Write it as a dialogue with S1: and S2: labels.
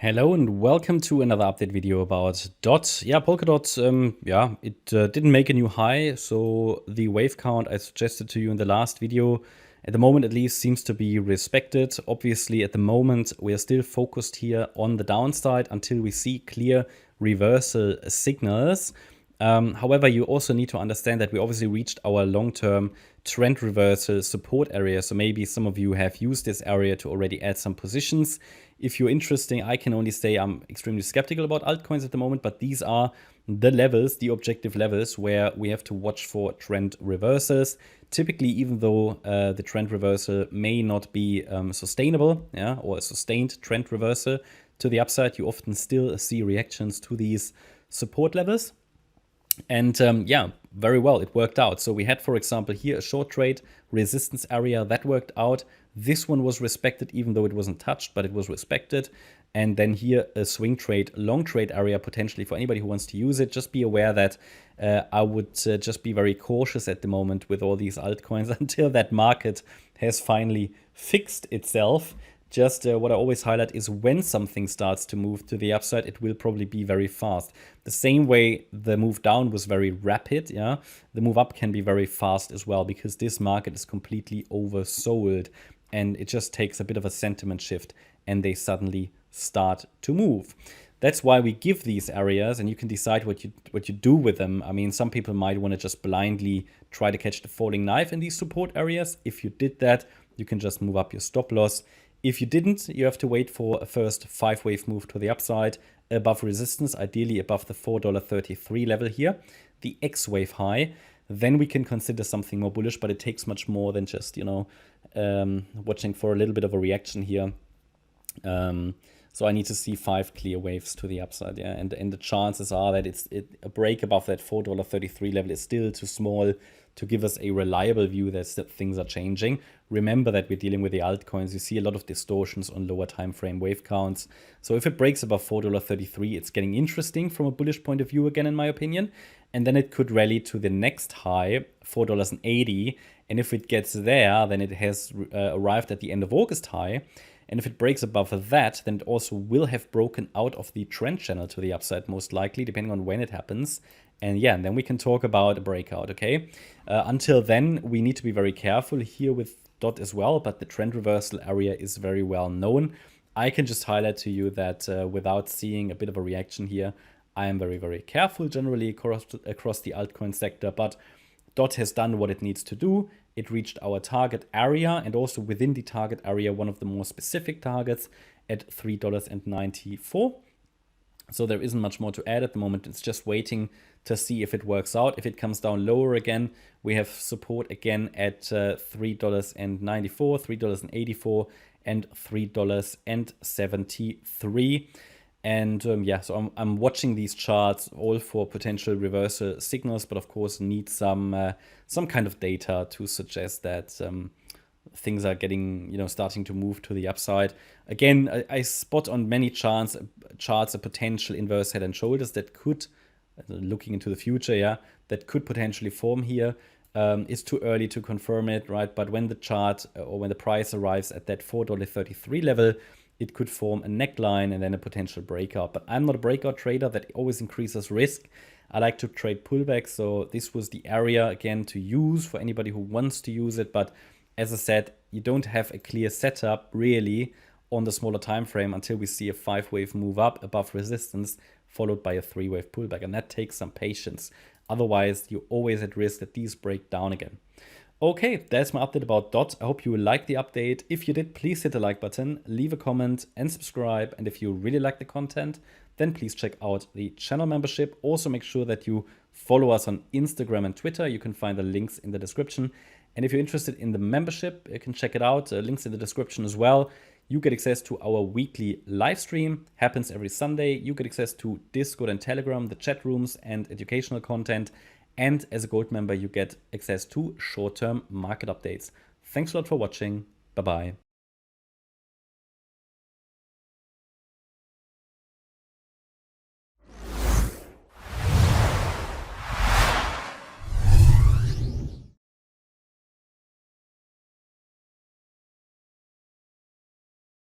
S1: Hello and welcome to another update video about DOT. Yeah, Polkadot, it didn't make a new high, so the wave count I suggested to you in the last video, at the moment at least, seems to be respected. Obviously, at the moment, we are still focused here on the downside until we see clear reversal signals. However, you also need to understand that we obviously reached our long-term trend reversal support area. So maybe some of you have used this area to already add some positions. If you're interested, I can only say I'm extremely skeptical about altcoins at the moment, but these are the levels, the objective levels where we have to watch for trend reversals. Typically, even though the trend reversal may not be sustainable, or a sustained trend reversal to the upside, you often still see reactions to these support levels. And very well, it worked out. So we had, for example, here a short trade resistance area that worked out. This one was respected, even though it wasn't touched, but it was respected. And then here a swing trade, long trade area potentially for anybody who wants to use it. Just be aware that I would just be very cautious at the moment with all these altcoins until that market has finally fixed itself. Just what I always highlight is when something starts to move to the upside, it will probably be very fast. The same way the move down was very rapid, the move up can be very fast as well, because this market is completely oversold and it just takes a bit of a sentiment shift and they suddenly start to move. That's why we give these areas, and you can decide what you do with them. I mean, some people might want to just blindly try to catch the falling knife in these support areas. If you did that, you can just move up your stop loss. If you didn't, you have to wait for a first 5-wave move to the upside above resistance, ideally above the $4.33 level here, the X-wave high. Then we can consider something more bullish, but it takes much more than just, watching for a little bit of a reaction here. So I need to see 5 clear waves to the upside, and the chances are that a break above that $4.33 level is still too small to give us a reliable view that things are changing. Remember that we're dealing with the altcoins. You see a lot of distortions on lower time frame wave counts. So if it breaks above $4.33, it's getting interesting from a bullish point of view again, in my opinion. And then it could rally to the next high, $4.80. And if it gets there, then it has arrived at the end of August high. And if it breaks above that, then it also will have broken out of the trend channel to the upside, most likely, depending on when it happens. And and then we can talk about a breakout, okay? Until then, we need to be very careful here with DOT as well, but the trend reversal area is very well known. I can just highlight to you that without seeing a bit of a reaction here, I am very, very careful generally across the altcoin sector, but DOT has done what it needs to do. It reached our target area, and also within the target area, one of the more specific targets at $3.94. So there isn't much more to add at the moment. It's just waiting to see if it works out. If it comes down lower again, we have support again at $3.94, $3.84, and $3.73. And so I'm watching these charts all for potential reversal signals, but of course need some kind of data to suggest that things are getting, starting to move to the upside. Again, I spot on many charts a potential inverse head and shoulders that could, looking into the future, that could potentially form here. It's too early to confirm it, right? But when the chart or when the price arrives at that $4.33 level, it could form a neckline and then a potential breakout. But I'm not a breakout trader. That always increases risk. I like to trade pullbacks. So this was the area, again, to use for anybody who wants to use it. But as I said, you don't have a clear setup really on the smaller time frame until we see a 5-wave move up above resistance, followed by a 3-wave pullback. And that takes some patience. Otherwise, you're always at risk that these break down again. Okay, that's my update about DOT. I hope you liked the update. If you did, please hit the like button, leave a comment and subscribe. And if you really like the content, then please check out the channel membership. Also make sure that you follow us on Instagram and Twitter. You can find the links in the description. And if you're interested in the membership, you can check it out. Links in the description as well. You get access to our weekly live stream, happens every Sunday. You get access to Discord and Telegram, the chat rooms and educational content. And as a gold member, you get access to short-term market updates. Thanks a lot for watching. Bye-bye.